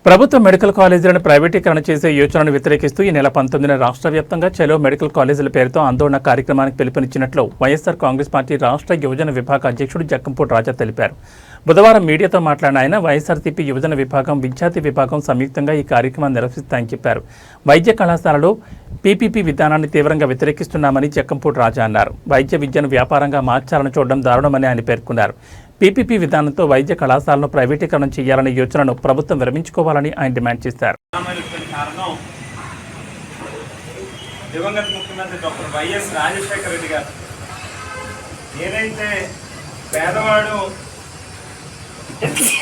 ప్రభుత్వ మెడికల్ కాలేజీలను ప్రైవేటీకరణ చేసే యోచనను వ్యతిరేకిస్తూ ఈ నెల 19న రాష్ట్ర వ్యాప్తంగా చలో మెడికల్ కాలేజీల పేరుతో ఆందోళన కార్యక్రమానికి పిలుపునిచ్చినట్లు వైఎస్ఆర్ కాంగ్రెస్ పార్టీ రాష్ట్ర యువజన విభాగ అధ్యక్షుడు జక్కంపూడి రాజా తెలిపారు. బుధవారం మీడియాతో మాట్లాడిన ఆయన వైఎస్ఆర్సీపీ యువజన విభాగం, విద్యార్థి విభాగం సంయుక్తంగా ఈ కార్యక్రమాన్ని నిర్వహిస్తాయని చెప్పారు. వైద్య కళాశాలలో పీపీపీ విధానాన్ని తీవ్రంగా వ్యతిరేకిస్తున్నామని జక్కంపూడి రాజా అన్నారు. వైద్య విద్యను వ్యాపారంగా మార్చాలని చూడడం దారుణమని ఆయన పేర్కొన్నారు. పీపీపీ విధానంతో వైద్య కళాశాలను ప్రైవేటీకరణ చేయాలనే యోచనను ప్రభుత్వం విరమించుకోవాలని ఆయన డిమాండ్ చేశారు. దివంగత ముఖ్యమంత్రి డాక్టర్ వైఎస్ రాజశేఖర రెడ్డి గారు ఏదైతే పేదవాడు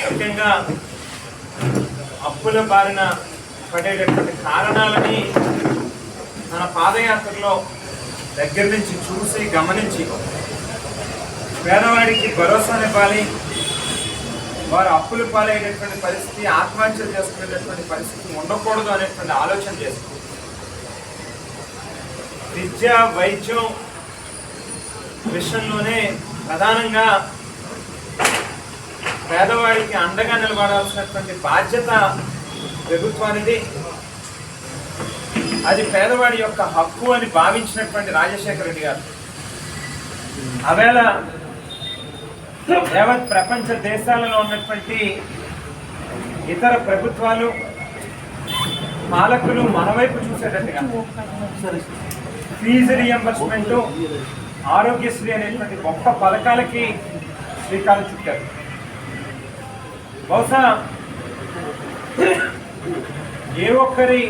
ముఖ్యంగా అప్పుల బారిన పడేటటువంటి కారణాలని తన పాదయాత్రలో దగ్గర నుంచి చూసి గమనించి పేదవాడికి భరోసానివ్వాలి, వారు అప్పులు పాలయ్యేటటువంటి పరిస్థితి, ఆత్మహత్యలు చేసుకునేటటువంటి పరిస్థితి ఉండకూడదు అనేటువంటి ఆలోచన చేస్తుంది. విద్య వైద్యం విషయంలోనే ప్రధానంగా పేదవాడికి అండగా నిలబడాల్సినటువంటి బాధ్యత ప్రభుత్వానిది. అది పేదవాడి యొక్క హక్కు అని భావించినటువంటి రాజశేఖర రెడ్డి గారు ఆవేళ యావత్ ప్రపంచ దేశాలలో ఉన్నటువంటి ఇతర ప్రభుత్వాలు, పాలకులు మన వైపు చూసేటట్టుగా ఫీజు రియంబర్స్మెంట్, ఆరోగ్యశ్రీ అనేటువంటి గొప్ప పథకాలకి శ్రీకారం చుట్టారు. బహుశా ఏ ఒక్కరి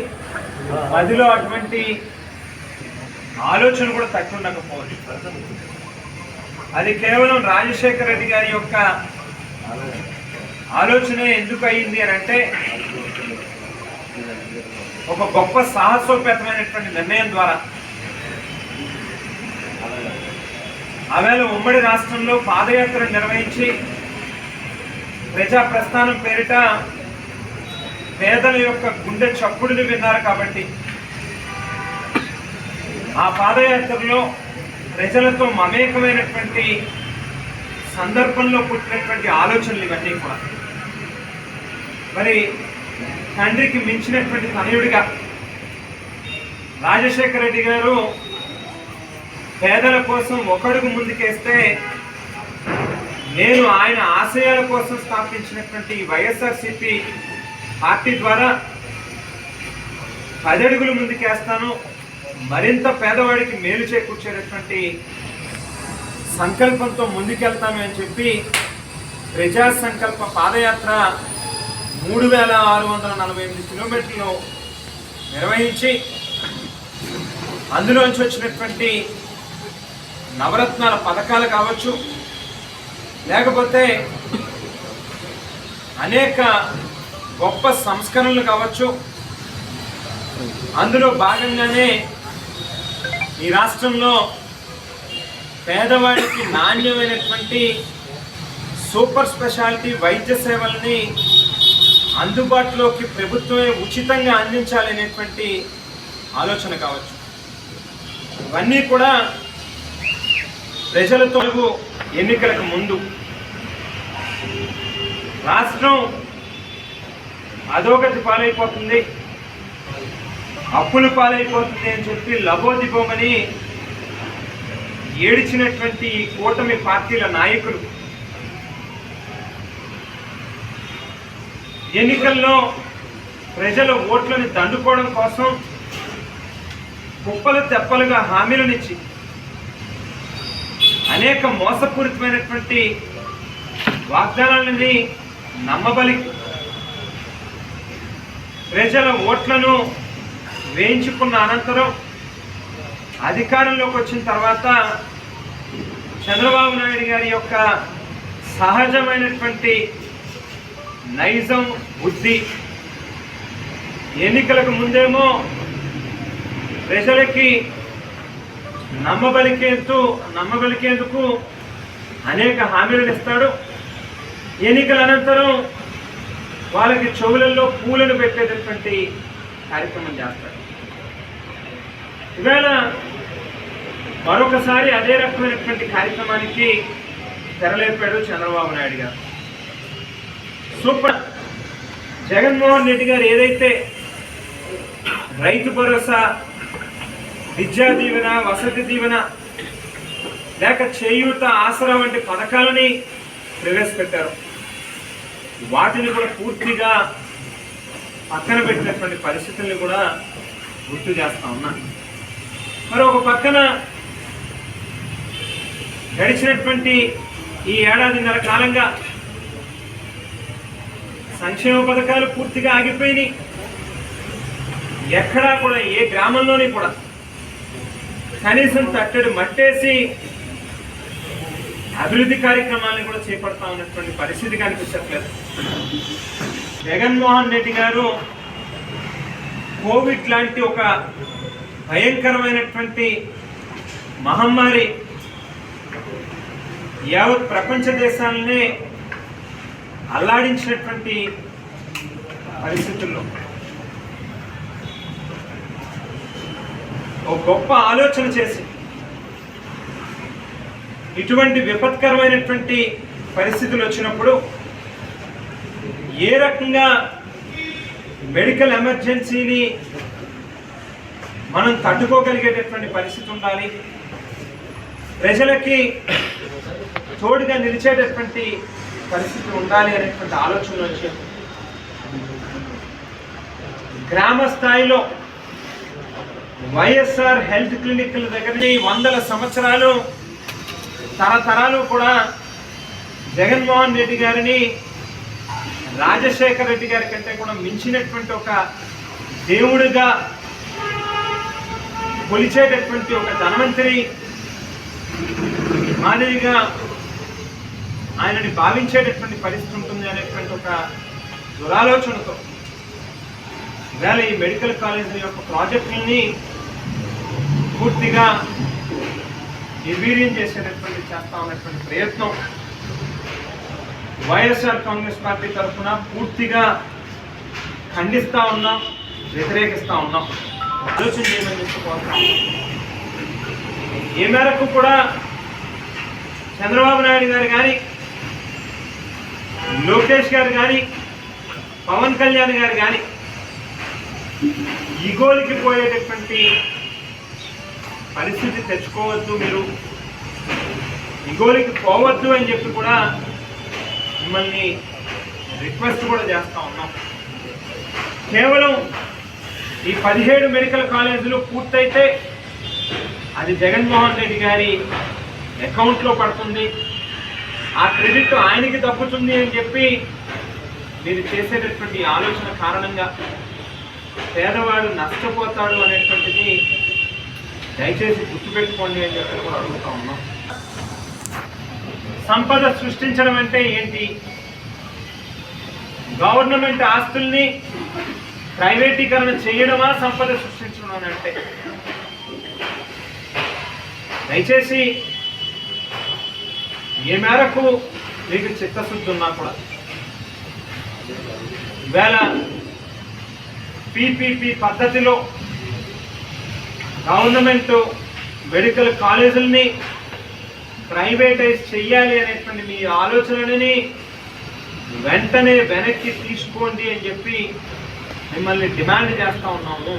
మదిలో అటువంటి ఆలోచన కూడా తక్కువ ఉండకపోవచ్చు. అది కేవలం రాజశేఖర రెడ్డి గారి యొక్క ఆలోచనే ఎందుకు అయింది అని అంటే, ఒక గొప్ప సాహసోపేతమైనటువంటి నిర్ణయం ద్వారా ఆవేళ ఉమ్మడి రాష్ట్రంలో పాదయాత్ర నిర్వహించి ప్రజా ప్రస్థానం పేరిట పేదల యొక్క గుండె చప్పుడుని విన్నారు. కాబట్టి ఆ పాదయాత్రలో ప్రజలతో మమేకమైనటువంటి సందర్భంలో పుట్టినటువంటి ఆలోచనలు ఇవన్నీ కూడా మరి తండ్రికి మించినటువంటి తనయుడిగా రాజశేఖర రెడ్డి గారు పేదల కోసం ఒకడుగు ముందుకేస్తే, నేను ఆయన ఆశయాల కోసం స్థాపించినటువంటి వైఎస్ఆర్సీపీ పార్టీ ద్వారా 10 అడుగులు ముందుకేస్తాను, మరింత పేదవాడికి మేలు చేకూర్చేటటువంటి సంకల్పంతో ముందుకెళ్తాను అని చెప్పి ప్రజా సంకల్ప పాదయాత్ర 3648 కిలోమీటర్లు నిర్వహించి అందులోంచి వచ్చినటువంటి నవరత్నాల పథకాలు కావచ్చు, లేకపోతే అనేక గొప్ప సంస్కరణలు కావచ్చు, అందులో భాగంగానే ఈ రాష్ట్రంలో పేదవాడికి నాణ్యమైనటువంటి సూపర్ స్పెషాలిటీ వైద్య సేవల్ని అందుబాటులోకి ప్రభుత్వమే ఉచితంగా అందించాలనేటువంటి ఆలోచన కావచ్చు. ఇవన్నీ కూడా ప్రజలతో ఎన్నికలకు ముందు రాష్ట్రం అధోగతి పాలైపోతుంది, అప్పులు పాలైపోతుంది అని చెప్పి లబోదిబోమని ఏడిచినటువంటి ఈ కూటమి పార్టీల నాయకులు ఎన్నికల్లో ప్రజల ఓట్లను దండుకోవడం కోసం కుప్పలు తెప్పలుగా హామీలనిచ్చి అనేక మోసపూరితమైనటువంటి వాగ్దానాలని నమ్మబలి ప్రజల ఓట్లను వేయించుకున్న అనంతరం అధికారంలోకి వచ్చిన తర్వాత చంద్రబాబు నాయుడు గారి యొక్క సహజమైనటువంటి నైజం బుద్ధి, ఎన్నికలకు ముందేమో ప్రజలకి నమ్మబలికేందుకు అనేక హామీలను ఇస్తాడు, ఎన్నికల అనంతరం వాళ్ళకి చెవులలో పూలను పెట్టేటటువంటి కార్యక్రమం చేస్తాడు. ఇవాళ మరొకసారి అదే రకమైనటువంటి కార్యక్రమానికి తెరలేపాడు చంద్రబాబు నాయుడు గారు. సూపర్ జగన్మోహన్ రెడ్డి గారు ఏదైతే రైతు భరోసా, విద్యా దీవెన, వసతి దీవెన, లేక చేయూత, ఆసరా వంటి పథకాలని ప్రవేశపెట్టారు, వాటిని కూడా పూర్తిగా పక్కన పెట్టినటువంటి పరిస్థితుల్ని కూడా గుర్తు చేస్తా ఉన్నా. మరి ఒక పక్కన గడిచినటువంటి ఈ ఏడాదిన్నర కాలంగా సంక్షేమ పథకాలు పూర్తిగా ఆగిపోయినాయి. ఎక్కడా కూడా ఏ గ్రామంలోని కూడా కనీసం తట్టడి మట్టేసి అభివృద్ధి కార్యక్రమాలను కూడా చేపడతా ఉన్నటువంటి పరిస్థితి కనిపించట్లేదు. జగన్మోహన్ రెడ్డి గారు కోవిడ్ లాంటి ఒక భయంకరమైనటువంటి మహమ్మారి యావత్ ప్రపంచ దేశాలనే అల్లాడించినటువంటి పరిస్థితుల్లో ఒక గొప్ప ఆలోచన చేసి ఇటువంటి విపత్కరమైనటువంటి పరిస్థితులు వచ్చినప్పుడు ఏ రకంగా మెడికల్ ఎమర్జెన్సీని మనం తట్టుకోగలిగేటటువంటి పరిస్థితి ఉండాలి, ప్రజలకి తోడుగా నిలిచేటటువంటి పరిస్థితి ఉండాలి అనేటువంటి ఆలోచన వచ్చారు. గ్రామ స్థాయిలో వైఎస్ఆర్ హెల్త్ క్లినిక్ల దగ్గర వందల సంవత్సరాలు తరతరాలు కూడా జగన్మోహన్ రెడ్డి గారిని రాజశేఖర రెడ్డి గారి కంటే కూడా మించినటువంటి ఒక దేవుడిగా కొలిచేటటువంటి ఒక ధనవంతరి మాదిరిగా ఆయనని భావించేటటువంటి పరిస్థితి ఉంటుంది అనేటువంటి ఒక దురాలోచనతో ఇవాళ ఈ మెడికల్ కాలేజీల యొక్క ప్రాజెక్టులని పూర్తిగా నిర్వీర్యం చేస్తా ఉన్నటువంటి ప్రయత్నం వైఎస్ఆర్ కాంగ్రెస్ పార్టీ తరఫున పూర్తిగా ఖండిస్తూ ఉన్నాం, వ్యతిరేకిస్తూ ఉన్నాం. ఆలోచన చేయమని చెప్పుకోవాలి. ఏ మేరకు కూడా చంద్రబాబు నాయుడు గారు కానీ, లోకేష్ గారు కానీ, పవన్ కళ్యాణ్ గారు కానీ ఈగోలికి పోయేటటువంటి పరిస్థితి తెచ్చుకోవద్దు, మీరు ఈగోలికి పోవద్దు అని చెప్పి కూడా మిమ్మల్ని రిక్వెస్ట్ కూడా చేస్తూ ఉన్నాం. కేవలం ఈ 17 మెడికల్ కాలేజీలు పూర్తయితే అది జగన్మోహన్ రెడ్డి గారి అకౌంట్లో పడుతుంది, ఆ క్రెడిట్ ఆయనకి దక్కుతుంది అని చెప్పి మీరు చేసేటటువంటి ఆలోచన కారణంగా పేదవాడు నష్టపోతాడు అనేటువంటిది దయచేసి గుర్తుపెట్టుకోండి అని చెప్పి కూడా అడుగుతా ఉన్నాం. సంపద సృష్టించడం అంటే ఏంటి? గవర్నమెంట్ ఆస్తుల్ని ప్రైవేటీకరణ చేయడమా సంపద సృష్టించడం అని అంటే? దయచేసి ఏ మేరకు మీకు చిత్తశుద్ధి ఉన్నా కూడా ఈవేళ పీపీపీ పద్ధతిలో గవర్నమెంట్ మెడికల్ కాలేజీలని ప్రైవేటైజ్ చెయ్యాలి అనేటువంటి మీ ఆలోచనని వెంటనే వెనక్కి తీసుకోండి అని చెప్పి మిమ్మల్ని డిమాండ్ చేస్తూ ఉన్నాము.